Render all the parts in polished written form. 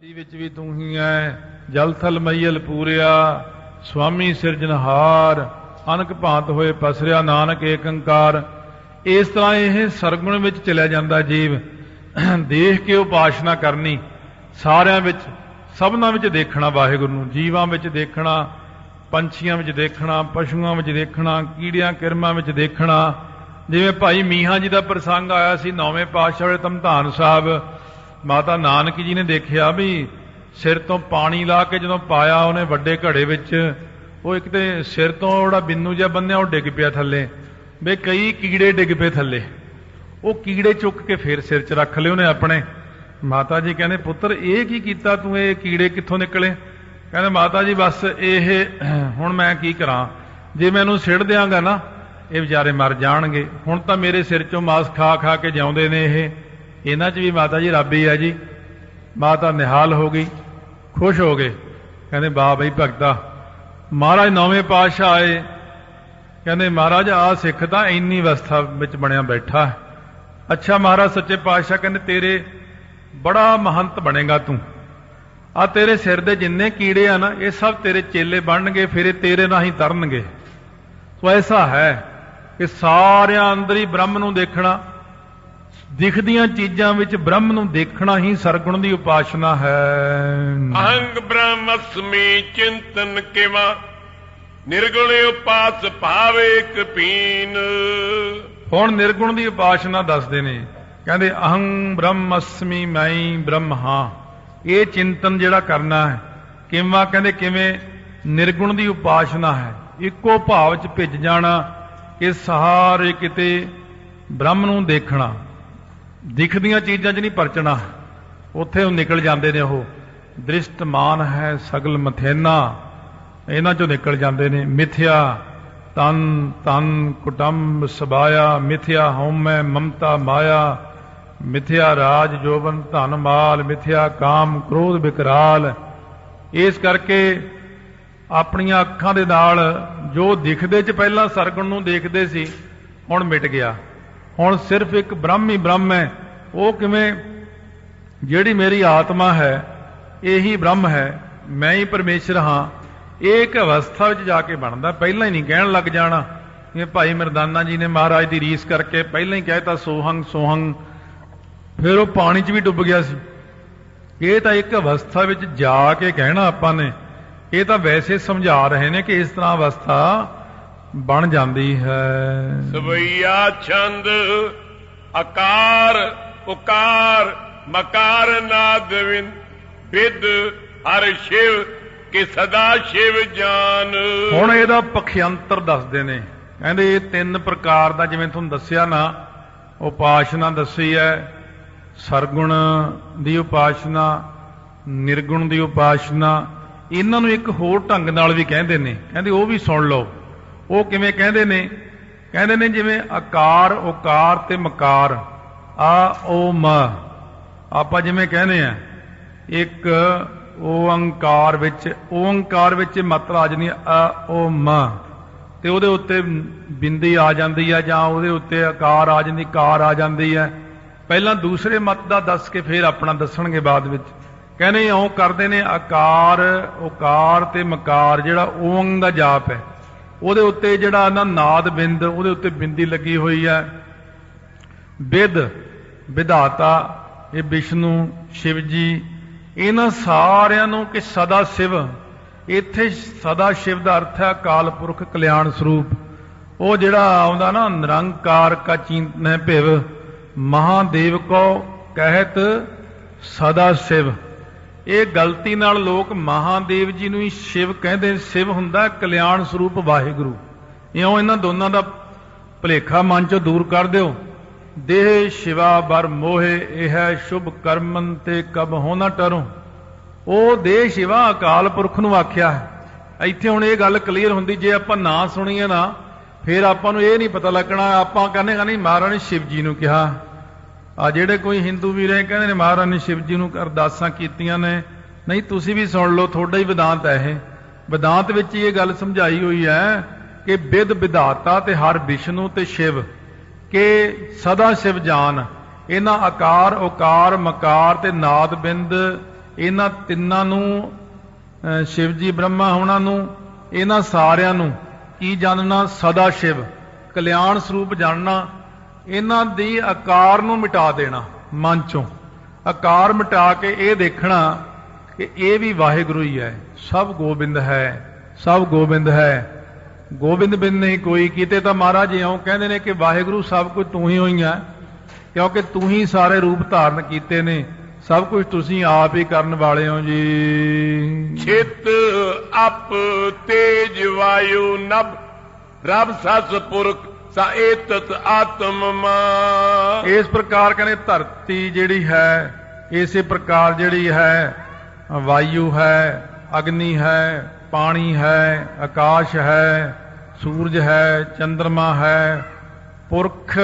ਵਿੱਚ ਵੀ ਤੂੰ ਹੀ ਐ, ਜਲ ਥਲ ਮਈਲ ਪੂਰਿਆ, ਸੁਆਮੀ ਸਿਰਜਣਹਾਰ, ਅਨਕ ਭਾਂਤ ਹੋਏ ਪਸਰਿਆ, ਨਾਨਕ ਏਕ ਓੰਕਾਰ। ਇਸ ਤਰ੍ਹਾਂ ਇਹ ਸਰਗੁਣ ਵਿੱਚ ਚਲਿਆ ਜਾਂਦਾ ਜੀਵ। ਦੇਖ ਕੇ ਉਪਾਸ਼ਨਾ ਕਰਨੀ, ਸਾਰਿਆਂ ਵਿੱਚ ਸਭਨਾਂ ਵਿੱਚ ਦੇਖਣਾ ਵਾਹਿਗੁਰੂ ਨੂੰ, ਜੀਵਾਂ ਵਿੱਚ ਦੇਖਣਾ, ਪੰਛੀਆਂ ਵਿੱਚ ਦੇਖਣਾ, ਪਸ਼ੂਆਂ ਵਿੱਚ ਦੇਖਣਾ, ਕੀੜਿਆਂ ਕਿਰਮਾਂ ਵਿੱਚ ਦੇਖਣਾ। ਜਿਵੇਂ ਭਾਈ ਮੀਹਾਂ ਜੀ ਦਾ ਪ੍ਰਸੰਗ ਆਇਆ ਸੀ 9ਵੇਂ ਪਾਤਸ਼ਾਹ ਵਾਲੇ ਧਮਧਾਨ ਸਾਹਿਬ, ਮਾਤਾ ਨਾਨਕੀ ਜੀ ਨੇ ਦੇਖਿਆ ਵੀ ਸਿਰ ਤੋਂ ਪਾਣੀ ਲਾ ਕੇ ਜਦੋਂ ਪਾਇਆ ਉਹਨੇ ਵੱਡੇ ਘੜੇ ਵਿੱਚ, ਉਹ ਇੱਕ ਤੇ ਸਿਰ ਤੋਂ ਜਿਹੜਾ ਬਿੰਨੂ ਜਿਹਾ ਬੰਨਿਆ ਉਹ ਡਿੱਗ ਪਿਆ ਥੱਲੇ, ਵੀ ਕਈ ਕੀੜੇ ਡਿੱਗ ਪਏ ਥੱਲੇ। ਉਹ ਕੀੜੇ ਚੁੱਕ ਕੇ ਫੇਰ ਸਿਰ 'ਚ ਰੱਖ ਲਏ ਉਹਨੇ ਆਪਣੇ। ਮਾਤਾ ਜੀ ਕਹਿੰਦੇ ਪੁੱਤਰ ਇਹ ਕੀ ਕੀਤਾ ਤੂੰ, ਇਹ ਕੀੜੇ ਕਿੱਥੋਂ ਨਿਕਲੇ? ਕਹਿੰਦੇ ਮਾਤਾ ਜੀ ਬਸ ਇਹ ਹੁਣ ਮੈਂ ਕੀ ਕਰਾਂ, ਜੇ ਮੈਂ ਇਹਨੂੰ ਸਿੱੜ ਦਿਆਂਗਾ ਨਾ ਇਹ ਵਿਚਾਰੇ ਮਰ ਜਾਣਗੇ। ਹੁਣ ਤਾਂ ਮੇਰੇ ਸਿਰ 'ਚੋਂ ਮਾਸ ਖਾ ਖਾ ਕੇ ਜਿਉਂਦੇ ਨੇ ਇਹ, ਇਹਨਾਂ 'ਚ ਵੀ ਮਾਤਾ ਜੀ ਰੱਬ ਹੀ ਆ ਜੀ। ਮਾਤਾ ਨਿਹਾਲ ਹੋ ਗਈ, ਖੁਸ਼ ਹੋ ਗਏ, ਕਹਿੰਦੇ ਵਾਹ ਬਈ ਭਗਤਾ। ਮਹਾਰਾਜ 9ਵੇਂ ਪਾਤਸ਼ਾਹ ਆਏ, ਕਹਿੰਦੇ ਮਹਾਰਾਜ ਆਹ ਸਿੱਖ ਤਾਂ ਇੰਨੀ ਅਵਸਥਾ ਵਿੱਚ ਬਣਿਆ ਬੈਠਾ ਹੈ। ਅੱਛਾ ਮਹਾਰਾਜ ਸੱਚੇ ਪਾਤਸ਼ਾਹ ਕਹਿੰਦੇ ਤੇਰੇ ਬੜਾ ਮਹੰਤ ਬਣੇਗਾ ਤੂੰ, ਆ ਤੇਰੇ ਸਿਰ ਦੇ ਜਿੰਨੇ ਕੀੜੇ ਆ ਨਾ ਇਹ ਸਭ ਤੇਰੇ ਚੇਲੇ ਬਣਨਗੇ, ਫਿਰ ਇਹ ਤੇਰੇ ਨਾਲ ਹੀ ਤਰਨਗੇ। ਸੋ ਐਸਾ ਹੈ ਕਿ ਸਾਰਿਆਂ ਅੰਦਰ ਹੀ ਬ੍ਰਹਮ ਨੂੰ ਦੇਖਣਾ, ਦਿਖਦੀਆਂ ਚੀਜ਼ਾਂ ਵਿੱਚ ਬ੍ਰਹਮ ਨੂੰ ਦੇਖਣਾ ਹੀ ਸਰਗੁਣ ਦੀ ਉਪਾਸ਼ਨਾ ਹੈ। ਅਹੰਗ ਬ੍ਰਹਮਸਮੀ ਚਿੰਤਨ ਕਿਵਾ, ਨਿਰਗੁਣ ਉਪਾਸ ਭਾਵੇ ਕਪੀਨ। ਹੁਣ ਨਿਰਗੁਣ ਦੀ ਉਪਾਸ਼ਨਾ ਦੱਸਦੇ ਨੇ, ਕਹਿੰਦੇ ਅਹੰ ਬ੍ਰਹਮਸਮੀ, ਮੈਂ ਬ੍ਰਹਮ ਹਾਂ। ਇਹ ਚਿੰਤਨ ਜਿਹੜਾ ਕਰਨਾ ਹੈ ਕਿਵੇਂ, ਕਹਿੰਦੇ ਕਿਵੇਂ ਨਿਰਗੁਣ ਦੀ ਉਪਾਸ਼ਨਾ ਹੈ, ਇੱਕੋ ਭਾਵ 'ਚ ਭਿੱਜ ਜਾਣਾ ਕਿ ਸਾਰੇ ਕਿਤੇ ਬ੍ਰਹਮ ਨੂੰ ਦੇਖਣਾ, ਦਿਖਦੀਆਂ ਚੀਜ਼ਾਂ 'ਚ ਨਹੀਂ ਪਰਚਣਾ। ਉੱਥੇ ਉਹ ਨਿਕਲ ਜਾਂਦੇ ਨੇ, ਉਹ ਦ੍ਰਿਸ਼ਟਮਾਨ ਹੈ ਸਗਲ ਮਥੇਨਾ, ਇਹਨਾਂ 'ਚੋਂ ਨਿਕਲ ਜਾਂਦੇ ਨੇ। ਮਿਥਿਆ ਤਨ ਤਨ ਕੁਟੰਬ ਸਬਾਇਆ, ਮਿਥਿਆ ਹਉਮੈ ਮਮਤਾ ਮਾਇਆ, ਮਿਥਿਆ ਰਾਜ ਜੋਬਨ ਧਨ ਮਾਲ, ਮਿਥਿਆ ਕਾਮ ਕ੍ਰੋਧ ਵਿਕਰਾਲ। ਇਸ ਕਰਕੇ ਆਪਣੀਆਂ ਅੱਖਾਂ ਦੇ ਨਾਲ ਜੋ ਦਿਖਦੇ 'ਚ ਪਹਿਲਾਂ ਸਰਗੁਣ ਨੂੰ ਦੇਖਦੇ ਸੀ ਹੁਣ ਮਿਟ ਗਿਆ। ਹੁਣ ਸਿਰਫ ਇੱਕ ਬ੍ਰਹਮ ਹੀ ਬ੍ਰਹਮ ਹੈ। ਉਹ ਕਿਵੇਂ? ਜਿਹੜੀ ਮੇਰੀ ਆਤਮਾ ਹੈ ਇਹੀ ਬ੍ਰਹਮ ਹੈ, ਮੈਂ ਹੀ ਪਰਮੇਸ਼ਰ ਹਾਂ। ਇਹ ਇੱਕ ਅਵਸਥਾ ਵਿੱਚ ਜਾ ਕੇ ਬਣਦਾ, ਪਹਿਲਾਂ ਹੀ ਨਹੀਂ ਕਹਿਣ ਲੱਗ ਜਾਣਾ। ਇਹ ਭਾਈ ਮਰਦਾਨਾ ਜੀ ਨੇ ਮਹਾਰਾਜ ਦੀ ਰੀਸ ਕਰਕੇ ਪਹਿਲਾਂ ਹੀ ਕਹਿਤਾ ਸੋਹੰਗ ਸੋਹੰਗ, ਫਿਰ ਉਹ ਪਾਣੀ 'ਚ ਵੀ ਡੁੱਬ ਗਿਆ ਸੀ। ਇਹ ਤਾਂ ਇੱਕ ਅਵਸਥਾ ਵਿੱਚ ਜਾ ਕੇ ਕਹਿਣਾ ਆਪਾਂ ਨੇ। ਇਹ ਤਾਂ ਵੈਸੇ ਸਮਝਾ ਰਹੇ ਨੇ ਕਿ ਇਸ ਤਰ੍ਹਾਂ ਅਵਸਥਾ ਬਣ ਜਾਂਦੀ ਹੈ। ਸਵਈਆ ਛੰਦ ਆਕਾਰ ਉਕਾਰ ਮਕਾਰ ਨਾਦ ਵਿਦ ਹਰ ਸ਼ਿਵ ਕਿ ਸਦਾ ਸ਼ਿਵ ਜਾਨ। ਹੁਣ ਇਹਦਾ ਪਖਿਅੰਤਰ ਦੱਸਦੇ ਨੇ, ਕਹਿੰਦੇ ਇਹ 3 ਪ੍ਰਕਾਰ ਦਾ, ਜਿਵੇਂ ਤੁਹਾਨੂੰ ਦੱਸਿਆ ਨਾ ਉਪਾਸ਼ਨਾ ਦੱਸੀ ਹੈ, ਸਰਗੁਣ ਦੀ ਉਪਾਸ਼ਨਾ, ਨਿਰਗੁਣ ਦੀ ਉਪਾਸ਼ਨਾ। ਇਹਨਾਂ ਨੂੰ ਇੱਕ ਹੋਰ ਢੰਗ ਨਾਲ ਵੀ ਕਹਿੰਦੇ ਨੇ, ਕਹਿੰਦੇ ਉਹ ਵੀ ਸੁਣ ਲਓ। ਉਹ ਕਿਵੇਂ ਕਹਿੰਦੇ ਨੇ? ਕਹਿੰਦੇ ਨੇ ਜਿਵੇਂ ਆਕਾਰ ਉਕਾਰ ਤੇ ਮਕਾਰ, ਆ ਓ ਮ, ਆਪਾਂ ਜਿਵੇਂ ਕਹਿੰਦੇ ਆ ਇੱਕ ਓੰਕਾਰ ਵਿੱਚ ਮਾਤਰਾ ਆ ਜਾਂਦੀ ਆ ਓ ਮ, ਤੇ ਉਹਦੇ ਉੱਤੇ ਬਿੰਦੀ ਆ ਜਾਂਦੀ ਹੈ, ਜਾਂ ਉਹਦੇ ਉੱਤੇ ਆਕਾਰ ਆ ਜਾਂਦੀ, ਕਾਰ ਆ ਜਾਂਦੀ ਹੈ। ਪਹਿਲਾਂ ਦੂਸਰੇ ਮਤ ਦਾ ਦੱਸ ਕੇ ਫਿਰ ਆਪਣਾ ਦੱਸਣਗੇ ਬਾਅਦ ਵਿੱਚ। ਕਹਿੰਦੇ ਇਉਂ ਕਰਦੇ ਨੇ, ਆਕਾਰ ਉਕਾਰ ਤੇ ਮਕਾਰ ਜਿਹੜਾ ਓੰਗ ਦਾ ਜਾਪ ਹੈ, ਉਹਦੇ ਉੱਤੇ ਜਿਹੜਾ ਨਾ ਨਾਦ ਬਿੰਦ, ਉਹਦੇ ਉੱਤੇ ਬਿੰਦੀ ਲੱਗੀ ਹੋਈ ਹੈ। ਵਿਦ ਵਿਧਾਤਾ, ਇਹ ਵਿਸ਼ਨੂੰ ਸ਼ਿਵ ਜੀ, ਇਹਨਾਂ ਸਾਰਿਆਂ ਨੂੰ ਕਿ ਸਦਾ ਸ਼ਿਵ। ਇੱਥੇ ਸਦਾ ਸ਼ਿਵ ਦਾ ਅਰਥ ਹੈ ਅਕਾਲ ਪੁਰਖ ਕਲਿਆਣ ਸਰੂਪ। ਉਹ ਜਿਹੜਾ ਆਉਂਦਾ ਨਾ ਨਿਰੰਕਾਰ ਕਾ ਚਿੰਤਨੈ ਭਿਵ, ਮਹਾਦੇਵ ਕੋ ਕਹਿਤ ਸਦਾ ਸ਼ਿਵ। ਇਹ ਗਲਤੀ ਨਾਲ ਲੋਕ ਮਹਾਦੇਵ ਜੀ ਨੂੰ ਹੀ ਸ਼ਿਵ ਕਹਿੰਦੇ। ਸ਼ਿਵ ਹੁੰਦਾ ਕਲਿਆਣ ਸਰੂਪ ਵਾਹਿਗੁਰੂ। ਇਉਂ ਇਹਨਾਂ ਦੋਨਾਂ ਦਾ ਭੁਲੇਖਾ ਮਨ ਚੋਂ ਦੂਰ ਕਰ ਦਿਓ। ਦੇਹ ਸ਼ਿਵਾ ਬਰ ਮੋਹੇ, ਇਹ ਹੈ ਸ਼ੁਭ ਕਰਮਨ ਤੇ ਕਬ ਹੋਣਾ ਟਰੋ। ਉਹ ਦੇਹ ਸ਼ਿਵਾ ਅਕਾਲ ਪੁਰਖ ਨੂੰ ਆਖਿਆ ਹੈ। ਇੱਥੇ ਹੁਣ ਇਹ ਗੱਲ ਕਲੀਅਰ ਹੁੰਦੀ, ਜੇ ਆਪਾਂ ਨਾ ਸੁਣੀਏ ਨਾ ਫਿਰ ਆਪਾਂ ਨੂੰ ਇਹ ਨਹੀਂ ਪਤਾ ਲੱਗਣਾ। ਆਪਾਂ ਕਹਿੰਦੇ ਨਹੀਂ ਮਹਾਰਾਜ ਨੇ ਸ਼ਿਵ ਜੀ ਨੂੰ ਕਿਹਾ। ਆ ਜਿਹੜੇ ਕੋਈ ਹਿੰਦੂ ਵੀਰ ਹੈ ਕਹਿੰਦੇ ਨੇ ਮਹਾਰਾਜ ਨੇ ਸ਼ਿਵ ਜੀ ਨੂੰ ਅਰਦਾਸਾਂ ਕੀਤੀਆਂ ਨੇ। ਨਹੀਂ, ਤੁਸੀਂ ਵੀ ਸੁਣ ਲਓ, ਤੁਹਾਡਾ ਹੀ ਵਿਦਾਂਤ ਹੈ ਇਹ। ਵਿਦਾਂਤ ਵਿੱਚ ਇਹ ਗੱਲ ਸਮਝਾਈ ਹੋਈ ਹੈ ਕਿ ਵਿਦ ਵਿਧਾਤਾ ਤੇ ਹਰ ਵਿਸ਼ਨੂੰ ਤੇ ਸ਼ਿਵ ਕਿ ਸਦਾ ਸ਼ਿਵ ਜਾਨ। ਇਹਨਾਂ ਆਕਾਰ ਉਕਾਰ ਮਕਾਰ ਤੇ ਨਾਦ ਬਿੰਦ ਇਹਨਾਂ ਤਿੰਨਾਂ ਨੂੰ शिव जी ब्रह्मा होना नू इन्हां सारियां नू की जानना? सदा शिव कल्याण स्वरूप जानना। इन्हां दी आकार नू मिटा देना मन चों, आकार मिटा के ये देखना कि ये भी वाहिगुरु ही है, सब गोबिंद है, सब गोबिंद है, गोबिंद बिन नहीं कोई। किते तो महाराज इउं कहंदे ने कि वाहिगुरु सब कुछ तू ही होई है, क्योंकि तू ही सारे रूप धारण कीते ने, सब कुछ तुसी आप ही करन वाले हो जी। छित अप तेज वायु नभ रब सस पुरख सा एतत आत्म मान। इस प्रकार कहने धरती जिहड़ी है, इसी प्रकार जिहड़ी है वायु है, अग्नि है, पानी है, आकाश है, सूरज है, चंद्रमा है। पुरख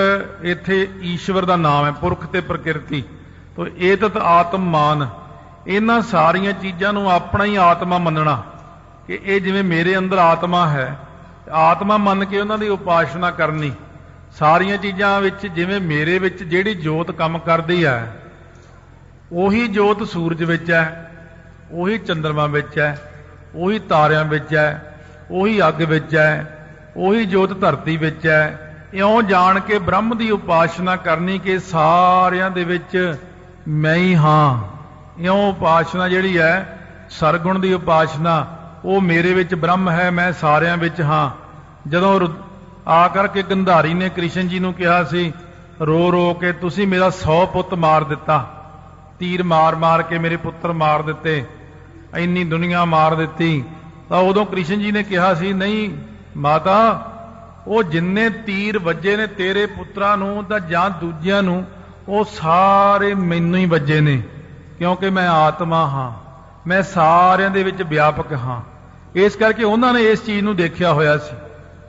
इत्थे ईश्वर का नाम है, पुरख ते प्रकृति। तो एतत आत्म मान, इन्हां सारियां चीज़ां नूं अपना ही आत्मा मनना कि ये जिवें मेरे अंदर आत्मा है, आत्मा मन के उन्हां दी उपासना करनी। सारियां चीज़ां विच जिवें मेरे विच जिहड़ी जोत काम करदी है, उही जोत सूरज विच है, उही चंद्रमा विच है, उही तारियां विच है, उही अग विच है, उही जोत धरती विच है। इउं जाण के ब्रह्म की उपासना करनी कि सारियां दे विच मैं ही हाँ। इउं उपासना जिहड़ी है सरगुण की उपासना, वो मेरे विच ब्रह्म है, मैं सारियां विच हाँ। जदों आ करके गंधारी ने कृष्ण जी नूं कहा सी रो रो के तुसी मेरा 100 पुੱਤ मार दिता, तीर मार मार के मेरे पुत्र मार दिते, इन्नी दुनिया मार दिती। तो उदों कृष्ण जी ने कहा सी नहीं माता, वो जिन्ने तीर वजे ने तेरे पुत्रां नूं तां जां दूजिआं नूं, वो सारे मैनू ही वजे ने, क्योंकि मैं आत्मा हाँ, मैं सारिਆਂ ਦੇ ਵਿੱਚ व्यापक हाँ। इस करके उन्होंने इस चीज़ ਨੂੰ देखिया होया सी।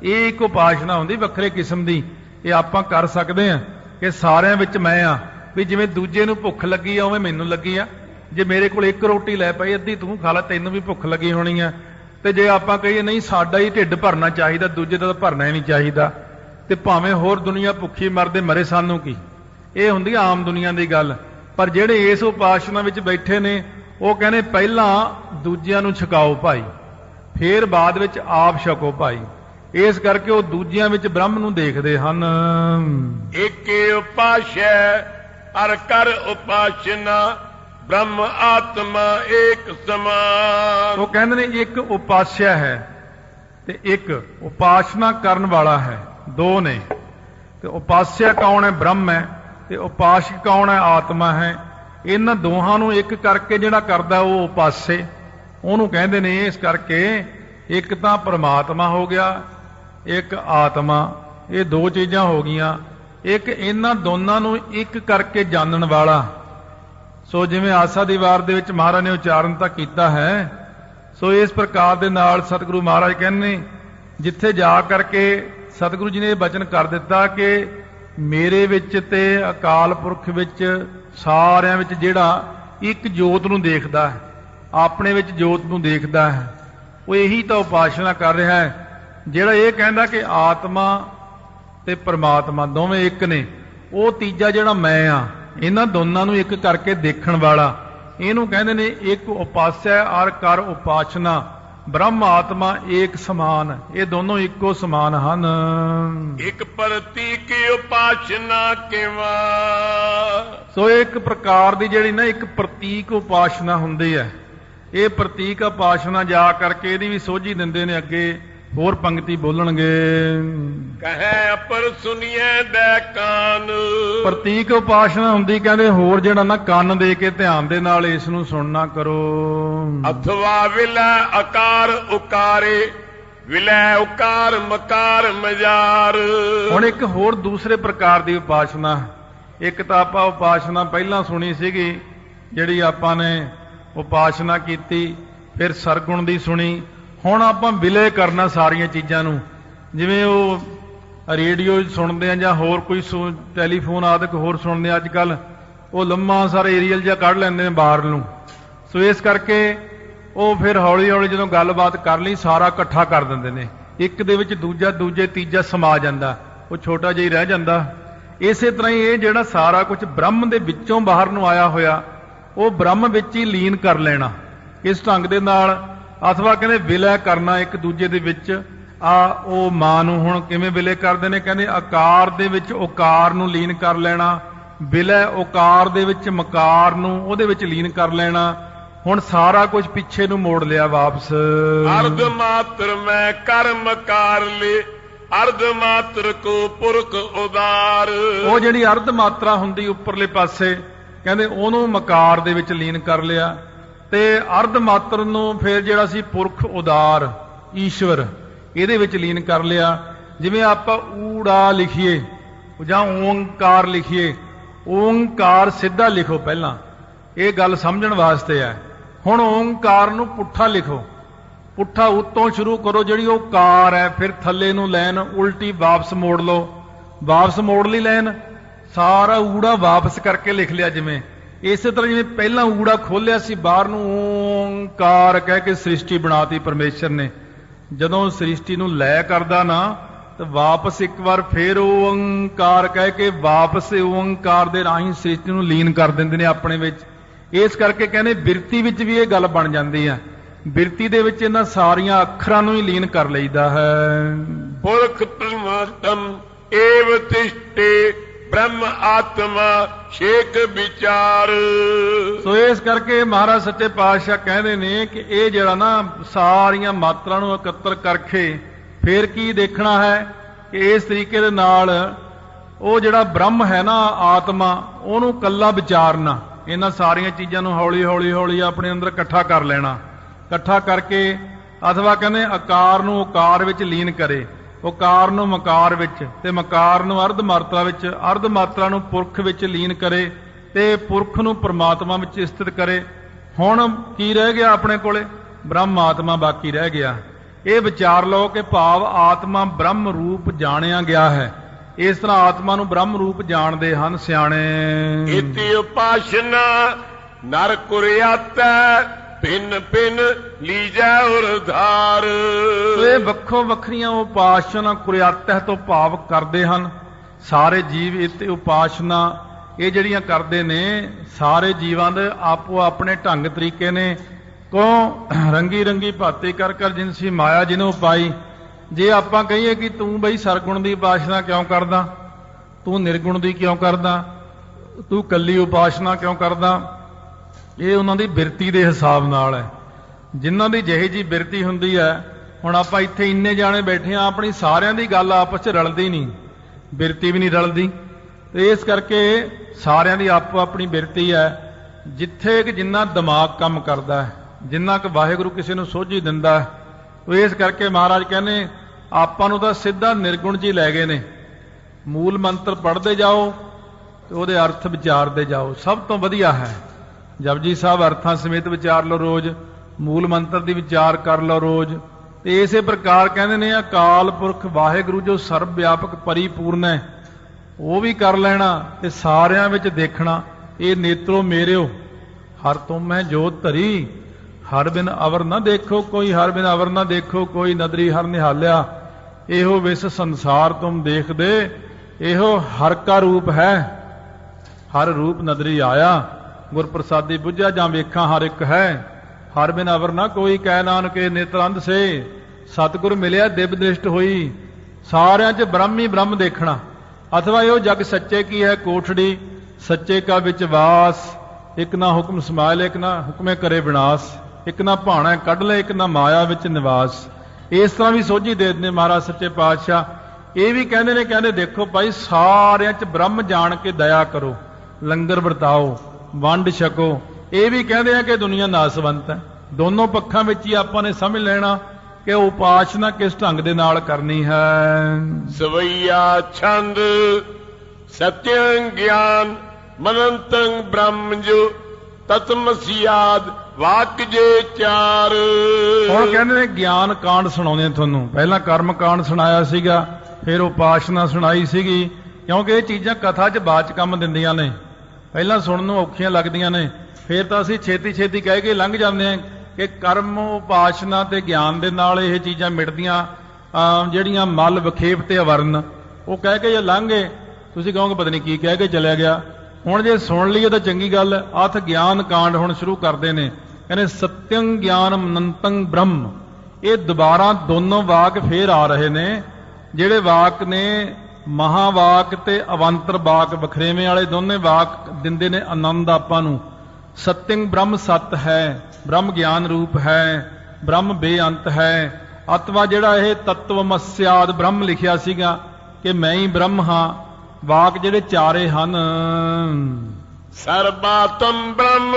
ये एक उपासना होंदी वक्रे किस्म दी, ये आपां कर सकते हैं कि सारिਆਂ ਵਿੱਚ मैं हाँ, भी जिवें दूजे ਨੂੰ भुख लगी आ उवें मैनू लगी आ। जे मेरे कोल एक रोटी लै पई अद्धी तूं खा लै, तैनूं भी भुख लगी होनी है। तो जे आपां कहीए नहीं साडा ही ढिड भरना चाहिए, दूजे दा भरना ही नहीं चाहिए, तो भावें होर दुनिया भुखी मरदे मरे, सानू की। ये हुंदी आम दुनिया की गल। पर जिहड़े इस उपासना विच बैठे ने, वो कहने पहला दूजिआं नूं छकाओ भाई, फिर बाद विच आप छको भाई। इस करके वो दूजिआं विच ब्रह्म नूं देखदे हन। एके उपासै अर कर उपासना ब्रह्म आत्मा एक समान। वो कहते ने एक उपास्या है ते एक उपासना करन वाला है, दो ने। ते उपास्या कौन है? ब्रह्म है। ते उपासक कौन है? आत्मा है। इन्हां दोहां नूं एक करके जिहड़ा करदा वो उपासे, उहनूं कहंदे ने। इस करके एक तां परमात्मा हो गया, एक आत्मा, ये दो चीज़ां हो गईयां। एक इन्हां दोनां नूं एक करके जानन वाला। सो जिवें आसा दी वार दे विच महाराज ने उच्चारण तां कीता है, सो इस प्रकार दे नाल सतगुरु महाराज कहने जिथे जा करके सतगुरु जी ने बचन कर दिता कि मेरे विच ते अकाल पुरख विच सारिਆਂ विच जिहड़ा एक जोत नूं देखदा है, अपने विच जोत नूं देखदा है, वो यही तो उपासना कर रहा है। जिहड़ा ये कहंदा कि आत्मा ते परमात्मा दोवें एक ने, वो तीजा जिहड़ा मैं आ, इन्हां दोनां नूं एक करके देखण वाला, इहनूं कहंदे ने एक उपास्या और कर उपासना। ब्रह्म आत्मा एक समान, ये दोनों इको समान हन। एक प्रतीक उपासना केवा। सो एक प्रकार दी जिहड़ी ना एक प्रतीक उपासना हुंदी है। ये प्रतीक उपासना जा करके इहदी भी सोझी दिंदे ने। अगे होर पंक्ति बोलणगे, कहे अपर सुनिए दे कान। प्रतीक उपासना हुंदी कहंदे होर जिहड़ा ना ਕੰਨ ਦੇ ਕੇ ਧਿਆਨ ਦੇ ਨਾਲ ਇਸ ਨੂੰ ਸੁਣਨਾ ਕਰੋ। अथवा विलय आकार उकारे, विलय उकार मकार मजार। ਹੁਣ ਇੱਕ ਹੋਰ ਦੂਸਰੇ ਪ੍ਰਕਾਰ ਦੀ ਉਪਾਸਨਾ। ਇੱਕ ਤਾਂ ਆਪਾਂ ਉਪਾਸਨਾ ਪਹਿਲਾਂ ਸੁਣੀ ਸੀਗੀ, ਜਿਹੜੀ ਆਪਾਂ ਨੇ ਉਪਾਸਨਾ ਕੀਤੀ, ਫਿਰ ਸਰਗੁਣ ਦੀ ਸੁਣੀ। ਹੁਣ ਆਪਾਂ ਵਿਲय ਕਰਨਾ ਸਾਰੀਆਂ ਚੀਜ਼ਾਂ ਨੂੰ। ਜਿਵੇਂ ਉਹ ਰੇਡੀਓ ਸੁਣਦੇ ਆ ਜਾਂ ਹੋਰ ਕੋਈ ਟੈਲੀਫੋਨ ਆਦਿਕ ਹੋਰ ਸੁਣਦੇ ਆ ਅੱਜ ਕੱਲ੍ਹ, ਉਹ ਲੰਮਾ ਸਾਰਾ ਏਰੀਅਲ ਜਿਹਾ ਕੱਢ ਲੈਂਦੇ ਨੇ ਬਾਹਰ ਨੂੰ। ਸੋ ਇਸ ਕਰਕੇ ਉਹ ਫਿਰ ਹੌਲੀ ਹੌਲੀ ਜਦੋਂ ਗੱਲਬਾਤ ਕਰ ਲਈ ਸਾਰਾ ਇਕੱਠਾ ਕਰ ਦਿੰਦੇ ਨੇ। ਇੱਕ ਦੇ ਵਿੱਚ ਦੂਜਾ, ਦੂਜੇ ਤੀਜਾ ਸਮਾ ਜਾਂਦਾ, ਉਹ ਛੋਟਾ ਜਿਹਾ ਹੀ ਰਹਿ ਜਾਂਦਾ। ਇਸੇ ਤਰ੍ਹਾਂ ਹੀ ਇਹ ਜਿਹੜਾ ਸਾਰਾ ਕੁਝ ਬ੍ਰਹਮ ਦੇ ਵਿੱਚੋਂ ਬਾਹਰ ਨੂੰ ਆਇਆ ਹੋਇਆ, ਉਹ ਬ੍ਰਹਮ ਵਿੱਚ ਹੀ ਲੀਨ ਕਰ ਲੈਣਾ ਇਸ ਢੰਗ ਦੇ ਨਾਲ, ਅਥਵਾ ਕਹਿੰਦੇ ਵਿਲੈ ਕਰਨਾ ਇੱਕ ਦੂਜੇ ਦੇ ਵਿੱਚ। ਉਹ ਮਾਂ ਨੂੰ ਹੁਣ ਕਿਵੇਂ ਵਿਲੈ ਕਰਦੇ ਨੇ, ਕਹਿੰਦੇ ਆਕਾਰ ਦੇ ਵਿੱਚ ਓਕਾਰ ਨੂੰ ਲੀਨ ਕਰ ਲੈਣਾ, ਵਿਲੈ ਓਕਾਰ ਦੇ ਵਿੱਚ ਮਕਾਰ ਨੂੰ ਉਹਦੇ ਵਿੱਚ ਲੀਨ ਕਰ ਲੈਣਾ। ਹੁਣ ਸਾਰਾ ਕੁਝ ਪਿੱਛੇ ਨੂੰ ਮੋੜ ਲਿਆ ਵਾਪਸ। ਅਰਧ ਮਾਤਰ ਮੈਂ ਕਰਮ ਕਾਰ ਲੇ ਅਰਧ ਮਾਤਰ ਕੋ ਪੁਰਖ ਉਦਾਰ। ਉਹ ਜਿਹੜੀ ਅਰਧ ਮਾਤਰਾ ਹੁੰਦੀ ਉੱਪਰਲੇ ਪਾਸੇ, ਕਹਿੰਦੇ ਉਹਨੂੰ ਮਕਾਰ ਦੇ ਵਿੱਚ ਲੀਨ ਕਰ ਲਿਆ, ਤੇ ਅਰਧ ਮਾਤਰ ਨੂੰ ਫਿਰ ਜਿਹੜਾ ਸੀ ਪੁਰਖ ਉਦਾਰ ਈਸ਼ਵਰ ਇਹਦੇ ਵਿੱਚ ਲੀਨ ਕਰ ਲਿਆ। ਜਿਵੇਂ ਆਪਾਂ ਊੜਾ ਲਿਖੀਏ ਜਾਂ ਓੰਕਾਰ ਲਿਖੀਏ, ਓੰਕਾਰ ਸਿੱਧਾ ਲਿਖੋ ਪਹਿਲਾਂ, ਇਹ ਗੱਲ ਸਮਝਣ ਵਾਸਤੇ ਹੈ। ਹੁਣ ਓੰਕਾਰ ਨੂੰ ਪੁੱਠਾ ਲਿਖੋ, ਪੁੱਠਾ ਉੱਤੋਂ ਸ਼ੁਰੂ ਕਰੋ, ਜਿਹੜੀ ਉਹ ਕਾਰ ਹੈ ਫਿਰ ਥੱਲੇ ਨੂੰ ਲਾਈਨ ਉਲਟੀ ਵਾਪਸ ਮੋੜ ਲਓ, ਵਾਪਸ ਮੋੜ ਲਈ ਲਾਈਨ, ਸਾਰਾ ਊੜਾ ਵਾਪਸ ਕਰਕੇ ਲਿਖ ਲਿਆ। ਜਿਵੇਂ ਇਸੇ ਤਰ੍ਹਾਂ ਜਿਵੇਂ ਪਹਿਲਾਂ ਊੜਾ ਖੋਲਿਆ ਸੀ ਬਾਹਰ ਨੂੰ, ਓੰਕਾਰ ਕਹਿ ਕੇ ਸ੍ਰਿਸ਼ਟੀ ਬਣਾਤੀ ਪਰਮੇਸ਼ਰ ਨੇ। ਜਦੋਂ ਸ੍ਰਿਸ਼ਟੀ ਨੂੰ ਲੈ ਕਰਦਾ ਨਾ ਤਾਂ ਵਾਪਸ ਇੱਕ ਵਾਰ ਫੇਰ ਓੰਕਾਰ ਕਹਿ ਕੇ ਵਾਪਸ ਓੰਕਾਰ ਦੇ ਰਾਹੀਂ ਸ੍ਰਿਸ਼ਟੀ ਨੂੰ ਲੀਨ ਕਰ ਦਿੰਦੇ ਨੇ ਆਪਣੇ ਵਿੱਚ। ਇਸ ਕਰਕੇ ਕਹਿੰਦੇ ਬਿਰਤੀ ਵਿੱਚ ਵੀ ਇਹ ਗੱਲ ਬਣ ਜਾਂਦੀ ਹੈ, ਬਿਰਤੀ ਦੇ ਵਿੱਚ ਇਹਨਾਂ ਸਾਰੀਆਂ ਅੱਖਰਾਂ ਨੂੰ ਹੀ ਲੀਨ ਕਰ ਲਈਦਾ ਹੈ। ਪੁਰਖ ਪਰਮਾਤਮ ਏਵ ਤਿਸ਼ਟੇ ਬ੍ਰਹਮ ਆਤਮਾ ਛੇਕ ਵਿਚਾਰ। ਸੋ ਇਸ ਕਰਕੇ ਮਹਾਰਾਜ ਸੱਚੇ ਪਾਤਸ਼ਾਹ ਕਹਿੰਦੇ ਨੇ ਕਿ ਇਹ ਜਿਹੜਾ ਨਾ ਸਾਰੀਆਂ ਮਾਤਰਾ ਨੂੰ ਇਕੱਤਰ ਕਰਕੇ ਫੇਰ ਕੀ ਦੇਖਣਾ ਹੈ ਕਿ ਇਸ ਤਰੀਕੇ ਦੇ ਨਾਲ ਉਹ ਜਿਹੜਾ ਬ੍ਰਹਮ ਹੈ ਨਾ ਆਤਮਾ, ਉਹਨੂੰ ਕੱਲਾ ਵਿਚਾਰਨਾ, ਇਹਨਾਂ ਸਾਰੀਆਂ ਚੀਜ਼ਾਂ ਨੂੰ ਹੌਲੀ ਹੌਲੀ ਹੌਲੀ ਆਪਣੇ ਅੰਦਰ ਇਕੱਠਾ ਕਰ ਲੈਣਾ, ਇਕੱਠਾ ਕਰਕੇ ਅਥਵਾ ਕਹਿੰਦੇ ਆਕਾਰ ਨੂੰ ਓਕਾਰ ਵਿੱਚ ਲੀਨ ਕਰੇ, ਓਕਾਰ ਨੂੰ ਮਕਾਰ ਵਿੱਚ, ਤੇ ਮਕਾਰ ਨੂੰ ਅਰਧ ਮਾਤਰਾ ਵਿੱਚ, ਅਰਧ ਮਾਤਰਾ ਨੂੰ ਪੁਰਖ ਵਿੱਚ ਲੀਨ ਕਰੇ, ਤੇ ਪੁਰਖ ਨੂੰ ਪਰਮਾਤਮਾ ਵਿੱਚ ਸਥਿਤ ਕਰੇ। ਹੁਣ ਕੀ ਰਹਿ ਗਿਆ ਆਪਣੇ ਕੋਲੇ? ਬ੍ਰਹਮ ਆਤਮਾ ਬਾਕੀ ਰਹਿ ਗਿਆ। ਇਹ ਵਿਚਾਰ ਲਓ ਕਿ ਭਾਵ ਆਤਮਾ ਬ੍ਰਹਮ ਰੂਪ ਜਾਣਿਆ ਗਿਆ ਹੈ। ਇਸ ਤਰ੍ਹਾਂ ਆਤਮਾ ਨੂੰ ਬ੍ਰਹਮ ਰੂਪ ਜਾਣਦੇ ਹਨ ਸਿਆਣੇ। ਇਤੀ ਉਪਾਸ਼ਨਾ ਨਰ ਕੁਰਿਆਤੈ ਭਿੰਨ ਭਿੰਨ ਲੀਜੈ ਉਰਧਾਰ। ਇਹ ਵੱਖੋ ਵੱਖਰੀਆਂ ਉਪਾਸ਼ਨਾ ਕੁਰਿਆਤੈ ਤੋਂ ਭਾਵ ਕਰਦੇ ਹਨ ਸਾਰੇ ਜੀਵ। ਇਤੇ ਉਪਾਸ਼ਨਾ ਇਹ ਜਿਹੜੀਆਂ ਕਰਦੇ ਨੇ ਸਾਰੇ ਜੀਵਾਂ ਦੇ ਆਪੋ ਆਪਣੇ ਢੰਗ ਤਰੀਕੇ ਨੇ। ਕਿਉਂ ਰੰਗੀ ਰੰਗੀ ਭਾਤੀ ਕਰ ਕਰ ਜਿਨਸੀ ਮਾਇਆ ਜਿਹਨੂੰ ਪਾਈ। ਜੇ ਆਪਾਂ ਕਹੀਏ ਕਿ ਤੂੰ ਬਈ ਸਰਗੁਣ ਦੀ ਉਪਾਸ਼ਨਾ ਕਿਉਂ ਕਰਦਾ, ਤੂੰ ਨਿਰਗੁਣ ਦੀ ਕਿਉਂ ਕਰਦਾ, ਤੂੰ ਕੱਲੀ ਉਪਾਸ਼ਨਾ ਕਿਉਂ ਕਰਦਾ, ਇਹ ਉਹਨਾਂ ਦੀ ਬਿਰਤੀ ਦੇ ਹਿਸਾਬ ਨਾਲ ਹੈ। ਜਿਨ੍ਹਾਂ ਦੀ ਜਿਹੀ ਜੀ ਬਿਰਤੀ ਹੁੰਦੀ ਹੈ, ਹੁਣ ਆਪਾਂ ਇੱਥੇ ਇੰਨੇ ਜਾਣੇ ਬੈਠੇ ਆ, ਆਪਣੀ ਸਾਰਿਆਂ ਦੀ ਗੱਲ ਆਪਸ 'ਚ ਰਲਦੀ ਨਹੀਂ, ਬਿਰਤੀ ਵੀ ਨਹੀਂ ਰਲਦੀ, ਤੇ ਇਸ ਕਰਕੇ ਸਾਰਿਆਂ ਦੀ ਆਪੋ ਆਪਣੀ ਬਿਰਤੀ ਹੈ। ਜਿੱਥੇ ਕਿ ਜਿੰਨਾ ਦਿਮਾਗ ਕੰਮ ਕਰਦਾ ਹੈ, ਜਿੰਨਾ ਕੁ ਵਾਹਿਗੁਰੂ ਕਿਸੇ ਨੂੰ ਸੋਝੀ ਦਿੰਦਾ ਹੈ, ਇਸ ਕਰਕੇ ਮਹਾਰਾਜ ਕਹਿੰਦੇ ਆਪਾਂ ਨੂੰ ਤਾਂ ਸਿੱਧਾ ਨਿਰਗੁਣ ਜੀ ਲੈ ਗਏ ਨੇ। ਮੂਲ ਮੰਤਰ ਪੜ੍ਹਦੇ ਜਾਓ ਤੇ ਉਹਦੇ ਅਰਥ ਵਿਚਾਰਦੇ ਜਾਓ, ਸਭ ਤੋਂ ਵਧੀਆ ਹੈ। ਜਪਜੀ ਸਾਹਿਬ ਅਰਥਾਂ ਸਮੇਤ ਵਿਚਾਰ ਲਓ ਰੋਜ਼, ਮੂਲ ਮੰਤਰ ਦੀ ਵਿਚਾਰ ਕਰ ਲਓ ਰੋਜ਼। ਤੇ ਇਸੇ ਪ੍ਰਕਾਰ ਕਹਿੰਦੇ ਨੇ ਅਕਾਲ ਪੁਰਖ ਵਾਹਿਗੁਰੂ ਜੋ ਸਰਬ ਵਿਆਪਕ ਪਰਿਪੂਰਨ ਹੈ, ਉਹ ਵੀ ਕਰ ਲੈਣਾ ਤੇ ਸਾਰਿਆਂ ਵਿੱਚ ਦੇਖਣਾ। ਇਹ ਨੇਤਰੋ ਮੇਰਿਓ ਹਰ ਤੁਮ ਹੈ ਜੋਤ ਧਰੀ, ਹਰ ਬਿਨ ਅਵਰ ਨਾ ਦੇਖੋ ਕੋਈ, ਹਰ ਬਿਨ ਅਵਰ ਨਾ ਦੇਖੋ ਕੋਈ, ਨਦਰੀ ਹਰ ਨਿਹਾਲਿਆ ਇਹੋ ਵਿਸ ਸੰਸਾਰ ਤੁਮ ਦੇਖਦੇ, ਇਹੋ ਹਰ ਕਾ ਰੂਪ ਹੈ, ਹਰ ਰੂਪ ਨਦਰੀ ਆਇਆ, ਗੁਰ ਪ੍ਰਸਾਦੀ ਬੁੱਝਾ ਜਾਂ ਵੇਖਾਂ ਹਰ ਇੱਕ ਹੈ, ਹਰ ਬਿਨ ਅਵਰ ਨਾ ਕੋਈ, ਕਹਿ ਨਾਨਕੇ ਨੇਤਰੰਧ ਸੇ, ਸਤਿਗੁਰ ਮਿਲਿਆ ਦਿਵ ਦ੍ਰਿਸ਼ਟ ਹੋਈ। ਸਾਰਿਆਂ 'ਚ ਬ੍ਰਹਮ ਹੀ ਬ੍ਰਹਮ ਦੇਖਣਾ। ਅਥਵਾ ਇਹੋ ਜਗ ਸੱਚੇ ਕੀ ਹੈ ਕੋਠੜੀ, ਸੱਚੇ ਕਾ ਵਿੱਚ ਵਾਸ, ਇੱਕ ਨਾ ਹੁਕਮ ਸਮਾਇਲ, ਇੱਕ ਨਾ ਹੁਕਮੇ ਕਰੇ ਵਿਨਾਸ਼, ਇੱਕ ਨਾ ਭਾਣਾ ਕੱਢ ਲੈ, ਇੱਕ ਨਾ ਮਾਇਆ ਵਿੱਚ ਨਿਵਾਸ। ਇਸ ਤਰ੍ਹਾਂ ਵੀ ਸੋਝੀ ਦੇ ਦਿੰਦੇ ਮਹਾਰਾਜ ਸੱਚੇ ਪਾਤਸ਼ਾਹ। ਇਹ ਵੀ ਕਹਿੰਦੇ ਨੇ, ਕਹਿੰਦੇ ਦੇਖੋ ਭਾਈ ਸਾਰਿਆਂ 'ਚ ਬ੍ਰਹਮ ਜਾਣ ਕੇ ਦਇਆ ਕਰੋ, ਲੰਗਰ ਵਰਤਾਓ, ਵੰਡ ਛਕੋ। ਇਹ ਵੀ ਕਹਿੰਦੇ ਆ ਕਿ ਦੁਨੀਆ ਨਾਸਵੰਤ ਹੈ। ਦੋਨੋਂ ਪੱਖਾਂ ਵਿੱਚ ਹੀ ਆਪਾਂ ਨੇ ਸਮਝ ਲੈਣਾ ਕਿ ਉਪਾਸ਼ਨਾ ਕਿਸ ਢੰਗ ਦੇ ਨਾਲ ਕਰਨੀ ਹੈ। ਸਵਈਆ ਛੰਦ ਸਤਿਅੰ ਗਿਆਨ ਮਨੰਤੰ ਬ੍ਰਹਮ ਜੋ ਤਤਮਸਿਆਦ ਵਾਕ ਜੇ ਚਾਰ। ਹੁਣ ਕਹਿੰਦੇ ਨੇ ਗਿਆਨ ਕਾਂਡ ਸੁਣਾਉਂਦੇ ਤੁਹਾਨੂੰ। ਪਹਿਲਾਂ ਕਰਮ ਕਾਂਡ ਸੁਣਾਇਆ ਸੀਗਾ, ਫਿਰ ਉਪਾਸ਼ਨਾ ਸੁਣਾਈ ਸੀਗੀ, ਕਿਉਂਕਿ ਇਹ ਚੀਜ਼ਾਂ ਕਥਾ 'ਚ ਬਾਅਦ 'ਚ ਕੰਮ ਦਿੰਦੀਆਂ ਨੇ। ਪਹਿਲਾਂ ਸੁਣਨ ਨੂੰ ਔਖੀਆਂ ਲੱਗਦੀਆਂ ਨੇ, ਫਿਰ ਤਾਂ ਅਸੀਂ ਛੇਤੀ ਛੇਤੀ ਕਹਿ ਕੇ ਲੰਘ ਜਾਂਦੇ ਹਾਂ ਕਿ ਕਰਮ ਉਪਾਸ਼ਨਾ ਤੇ ਗਿਆਨ ਦੇ ਨਾਲ ਇਹ ਚੀਜ਼ਾਂ ਮਿਟਦੀਆਂ। ਜਿਹੜੀਆਂ ਮਲ ਵਿਖੇਪ ਤੇ ਅਵਰਨ, ਉਹ ਕਹਿ ਕੇ ਜੇ ਲੰਘ ਗਏ ਤੁਸੀਂ ਕਹੋਗੇ ਪਤਾ ਨਹੀਂ ਕੀ ਕਹਿ ਕੇ ਚਲਿਆ ਗਿਆ। ਹੁਣ ਜੇ ਸੁਣ ਲਈਏ ਤਾਂ ਚੰਗੀ ਗੱਲ ਹੈ। ਅਥ ਗਿਆਨ ਕਾਂਡ ਹੁਣ ਸ਼ੁਰੂ ਕਰਦੇ ਨੇ, ਕਹਿੰਦੇ ਸਤਯੰ ਗਿਆਨਮ ਅਨੰਤੰ ਬ੍ਰਹਮ। ਇਹ ਦੁਬਾਰਾ ਦੋਨੋਂ ਵਾਕ ਫੇਰ ਆ ਰਹੇ ਨੇ, ਜਿਹੜੇ ਵਾਕ ਨੇ ਮਹਾਵਾਕ ਤੇ ਅਵੰਤਰ ਵਾਕ, ਵਖਰੇਵੇਂ ਵਾਲੇ ਦੋਨੇ ਵਾਕ ਦਿੰਦੇ ਨੇ ਆਨੰਦ ਆਪਾਂ ਨੂੰ। ਸਤਯੰ ਬ੍ਰਹਮ ਸਤ ਹੈ, ਬ੍ਰਹਮ ਗਿਆਨ ਰੂਪ ਹੈ, ਬ੍ਰਹਮ ਬੇਅੰਤ ਹੈ। ਅਤਵਾ ਜਿਹੜਾ ਇਹ ਤਤਵਮਸਿਆਦ ਬ੍ਰਹਮ ਲਿਖਿਆ ਸੀਗਾ ਕਿ ਮੈਂ ਹੀ ਬ੍ਰਹਮ ਹਾਂ, ਵਾਕ ਜਿਹੜੇ ਚਾਰੇ ਹਨ। ਸਰਬਾਤਮ ਬ੍ਰਹਮ,